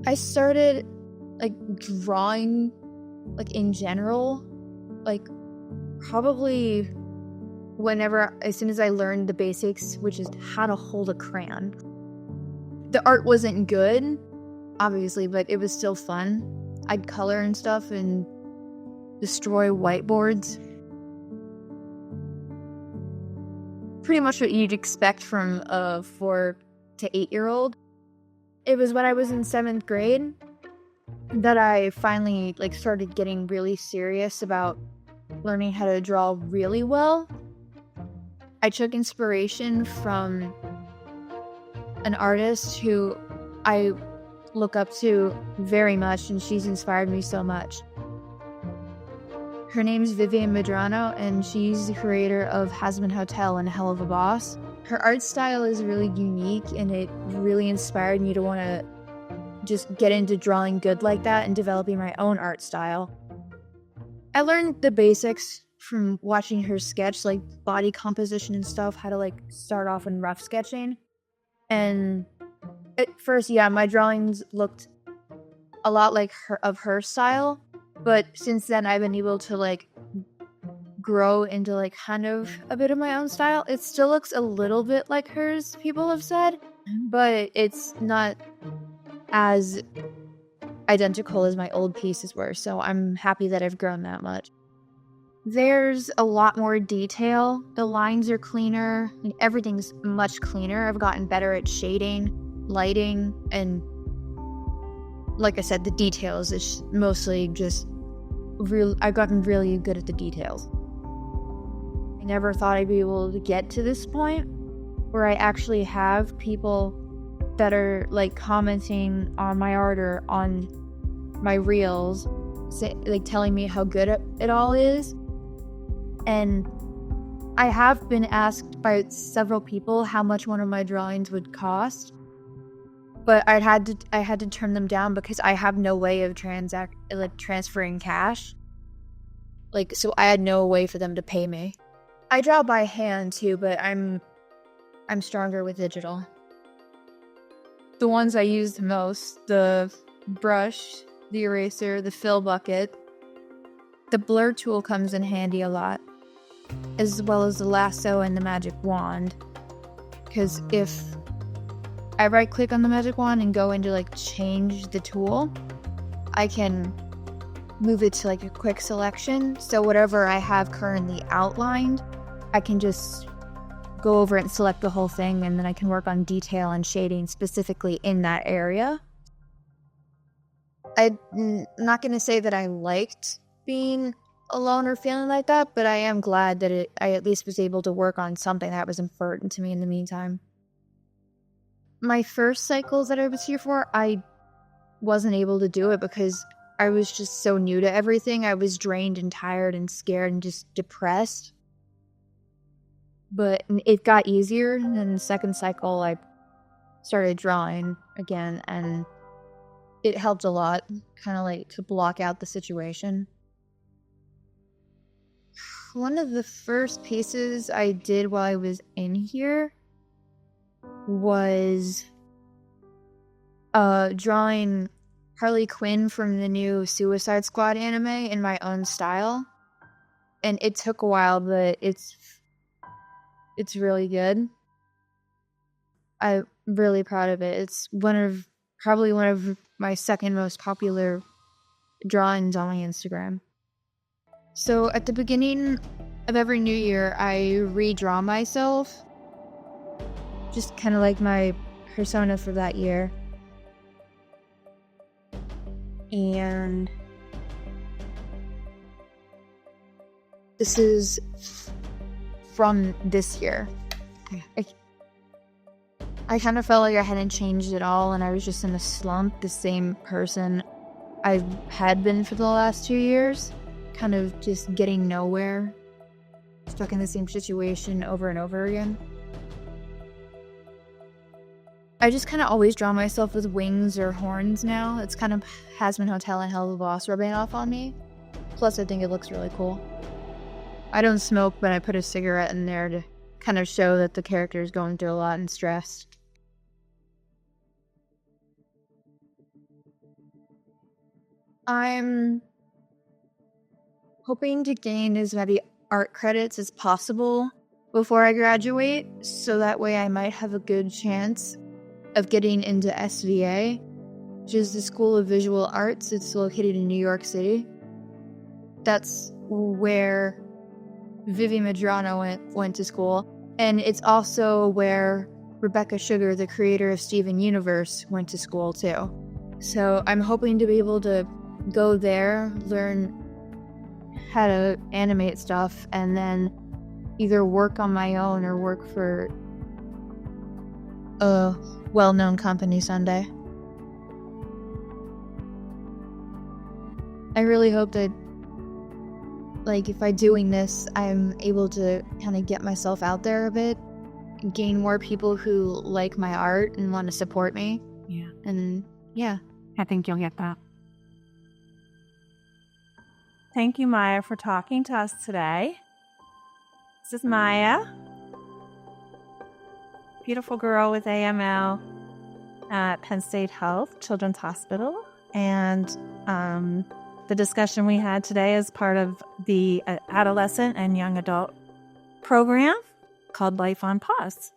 I started, like, drawing, like, in general, like, probably as soon as I learned the basics, which is how to hold a crayon. The art wasn't good, obviously, but it was still fun. I'd color and stuff and destroy whiteboards. Pretty much what you'd expect from a 4 to 8-year-old. It was when I was in 7th grade that I finally, like, started getting really serious about learning how to draw really well. I took inspiration from an artist who I look up to very much, and she's inspired me so much. Her name's Vivienne Medrano, and she's the creator of Hazbin Hotel and Helluva Boss. Her art style is really unique, and it really inspired me to want to just get into drawing good like that and developing my own art style. I learned the basics from watching her sketch, like body composition and stuff, how to, like, start off in rough sketching. And at first, yeah, my drawings looked a lot like her style, but since then I've been able to, like, grow into, like, kind of a bit of my own style. It still looks a little bit like hers, people have said, but it's not as identical as my old pieces were, so I'm happy that I've grown that much. There's a lot more detail. The lines are cleaner, and everything's much cleaner. I've gotten better at shading, lighting, and like I said, the details is mostly just I've gotten really good at the details. I never thought I'd be able to get to this point where I actually have people that are, like, commenting on my art or on my reels, like, telling me how good it all is. And I have been asked by several people how much one of my drawings would cost, but I had to turn them down because I have no way of transferring cash. Like, so I had no way for them to pay me. I draw by hand too, but I'm stronger with digital. The ones I use the most: the brush, the eraser, the fill bucket. The blur tool comes in handy a lot, as well as the lasso and the magic wand. Because if I right click on the magic wand and go into, like, change the tool, I can move it to, like, a quick selection. So whatever I have currently outlined, I can just go over and select the whole thing, and then I can work on detail and shading specifically in that area. I'm not going to say that I liked being alone or feeling like that, but I am glad that I at least was able to work on something that was important to me in the meantime. My first cycles that I was here for, I wasn't able to do it because I was just so new to everything. I was drained and tired and scared and just depressed. But it got easier, and then the second cycle I started drawing again, and it helped a lot, kind of like to block out the situation. One of the first pieces I did while I was in here was drawing Harley Quinn from the new Suicide Squad anime in my own style. And it took a while, but it's really good. I'm really proud of it. It's probably one of my second most popular drawings on my Instagram. So at the beginning of every new year, I redraw myself, just kind of like my persona for that year. And this is from this year. I kind of felt like I hadn't changed at all, and I was just in a slump, the same person I had been for the last 2 years, kind of just getting nowhere, stuck in the same situation over and over again. I just kind of always draw myself with wings or horns now. It's kind of Hazbin Hotel and Helluva Boss rubbing off on me. Plus, I think it looks really cool. I don't smoke, but I put a cigarette in there to kind of show that the character is going through a lot and stressed. I'm hoping to gain as many art credits as possible before I graduate, so that way I might have a good chance of getting into SVA, which is the School of Visual Arts. It's located in New York City. That's where Vivienne Medrano went to school, and it's also where Rebecca Sugar, the creator of Steven Universe, went to school too. So I'm hoping to be able to go there, learn how to animate stuff, and then either work on my own or work for a well-known company someday. I really hope that, like, if by doing this, I'm able to kind of get myself out there a bit, gain more people who like my art and want to support me. Yeah. And yeah. I think you'll get that. Thank you, Maya, for talking to us today. This is Maya, beautiful girl with AML at Penn State Health Children's Hospital. And the discussion we had today is part of the adolescent and young adult program called Life on Pause.